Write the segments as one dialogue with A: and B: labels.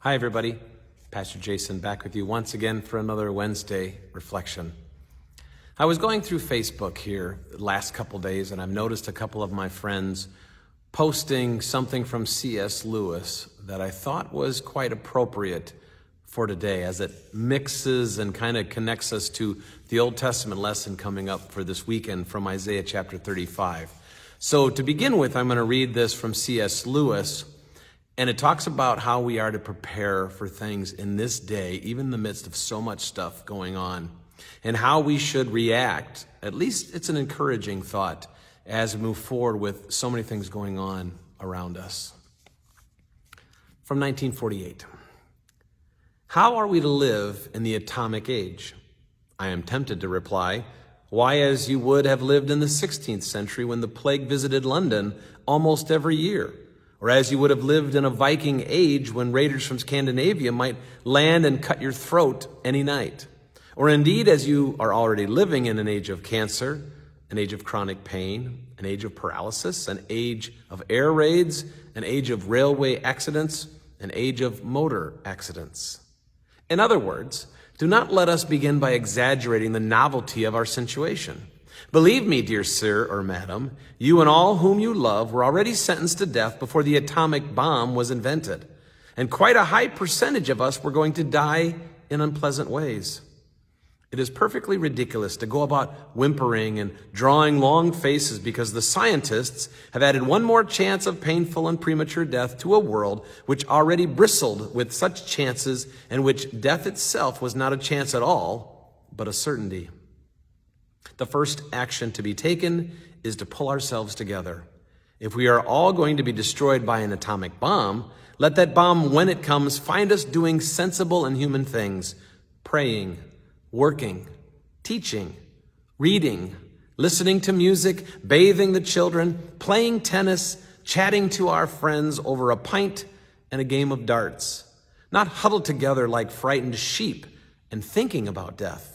A: Hi, everybody. Pastor Jason back with you once again for another Wednesday reflection. I was going through Facebook here the last couple days, and I've noticed a couple of my friends posting something from C.S. Lewis that I thought was quite appropriate for today as it mixes and kind of connects us to the Old Testament lesson coming up for this weekend from Isaiah chapter 35. So to begin with, I'm going to read this from C.S. Lewis. And it talks about how we are to prepare for things in this day, even in the midst of so much stuff going on, and how we should react. At least it's an encouraging thought as we move forward with so many things going on around us. From 1948. How are we to live in the atomic age? I am tempted to reply, why, as you would have lived in the 16th century when the plague visited London almost every year. Or as you would have lived in a Viking age when raiders from Scandinavia might land and cut your throat any night. Or indeed, as you are already living in an age of cancer, an age of chronic pain, an age of paralysis, an age of air raids, an age of railway accidents, an age of motor accidents. In other words, do not let us begin by exaggerating the novelty of our situation. Believe me, dear sir or madam, you and all whom you love were already sentenced to death before the atomic bomb was invented. And quite a high percentage of us were going to die in unpleasant ways. It is perfectly ridiculous to go about whimpering and drawing long faces because the scientists have added one more chance of painful and premature death to a world which already bristled with such chances and which death itself was not a chance at all, but a certainty. The first action to be taken is to pull ourselves together. If we are all going to be destroyed by an atomic bomb, let that bomb, when it comes, find us doing sensible and human things, praying, working, teaching, reading, listening to music, bathing the children, playing tennis, chatting to our friends over a pint and a game of darts, not huddled together like frightened sheep and thinking about death.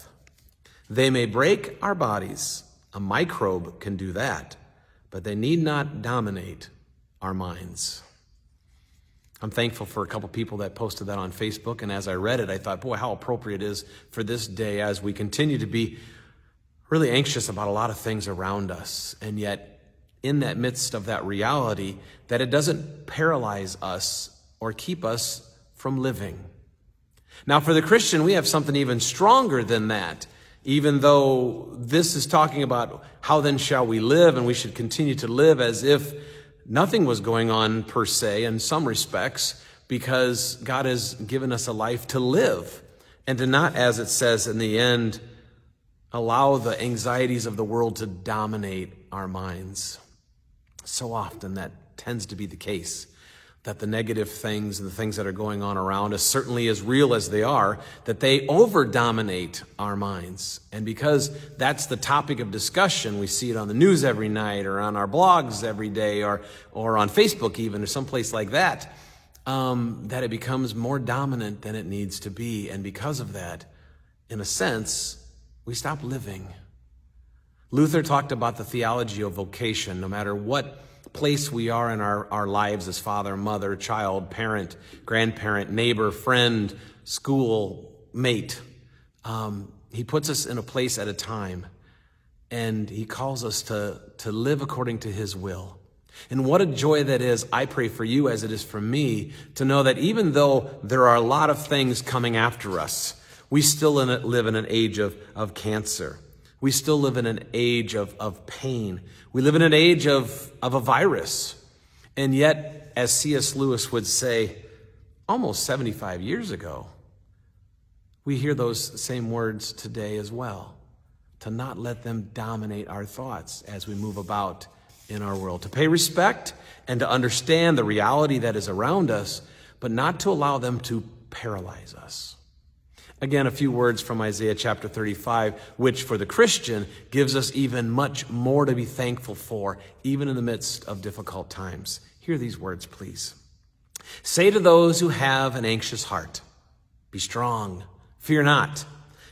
A: They may break our bodies. A microbe can do that, but they need not dominate our minds. I'm thankful for a couple people that posted that on Facebook, and as I read it, I thought, boy, how appropriate it is for this day as we continue to be really anxious about a lot of things around us, and yet in that midst of that reality, that it doesn't paralyze us or keep us from living. Now, for the Christian, we have something even stronger than that. Even though this is talking about how then shall we live, and we should continue to live as if nothing was going on per se in some respects, because God has given us a life to live and to not, as it says in the end, allow the anxieties of the world to dominate our minds. So often that tends to be the case, that the negative things and the things that are going on around us, certainly as real as they are, that they over-dominate our minds. And because that's the topic of discussion, we see it on the news every night or on our blogs every day or on Facebook even or someplace like that, that it becomes more dominant than it needs to be. And because of that, in a sense, we stop living. Luther talked about the theology of vocation. No matter what place we are in our lives as father, mother, child, parent, grandparent, neighbor, friend, school mate. He puts us in a place at a time, and he calls us to live according to his will. And what a joy that is, I pray for you as it is for me, to know that even though there are a lot of things coming after us, we still live in an age of cancer. We still live in an age of pain. We live in an age of a virus. And yet, as C.S. Lewis would say, almost 75 years ago, we hear those same words today as well. To not let them dominate our thoughts as we move about in our world. To pay respect and to understand the reality that is around us, but not to allow them to paralyze us. Again, a few words from Isaiah chapter 35, which for the Christian gives us even much more to be thankful for, even in the midst of difficult times. Hear these words, please. Say to those who have an anxious heart, be strong, fear not.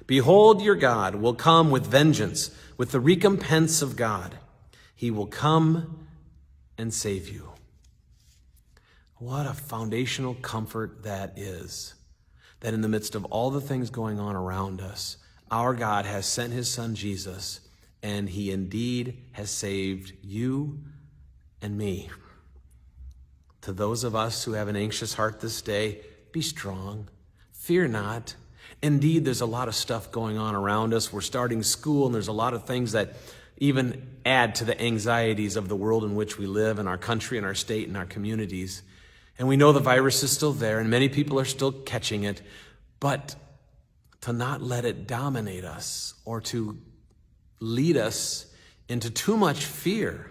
A: Behold, your God will come with vengeance, with the recompense of God. He will come and save you. What a foundational comfort that is. That in the midst of all the things going on around us, our God has sent his son Jesus, and he indeed has saved you and me. To those of us who have an anxious heart this day, be strong. Fear not. Indeed, there's a lot of stuff going on around us. We're starting school, and there's a lot of things that even add to the anxieties of the world in which we live, in our country, in our state, in our communities. And we know the virus is still there, and many people are still catching it. But to not let it dominate us or to lead us into too much fear.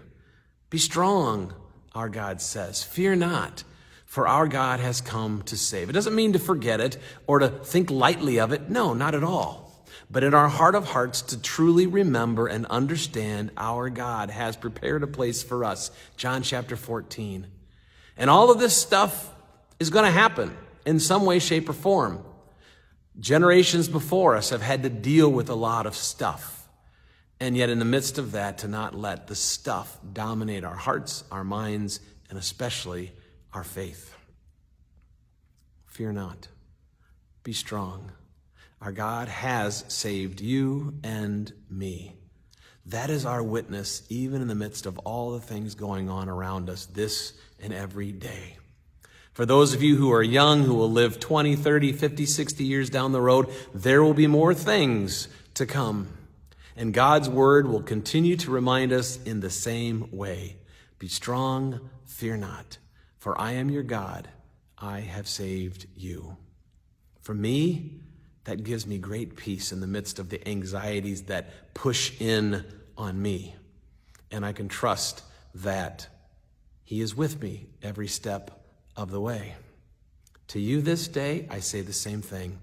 A: Be strong, our God says. Fear not, for our God has come to save. It doesn't mean to forget it or to think lightly of it. No, not at all. But in our heart of hearts, to truly remember and understand our God has prepared a place for us. John chapter 14. And all of this stuff is going to happen in some way, shape, or form. Generations before us have had to deal with a lot of stuff. And yet in the midst of that, to not let the stuff dominate our hearts, our minds, and especially our faith. Fear not. Be strong. Our God has saved you and me. That is our witness, even in the midst of all the things going on around us this and every day. For those of you who are young, who will live 20, 30, 50, 60 years down the road, there will be more things to come. And God's word will continue to remind us in the same way. Be strong, fear not, for I am your God. I have saved you. For me, that gives me great peace in the midst of the anxieties that push in on me. And I can trust that he is with me every step of the way. To you this day, I say the same thing.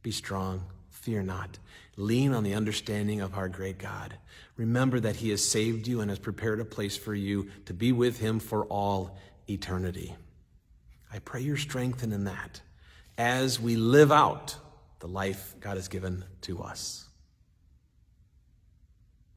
A: Be strong, fear not. Lean on the understanding of our great God. Remember that he has saved you and has prepared a place for you to be with him for all eternity. I pray you're strengthened in that as we live out the life God has given to us.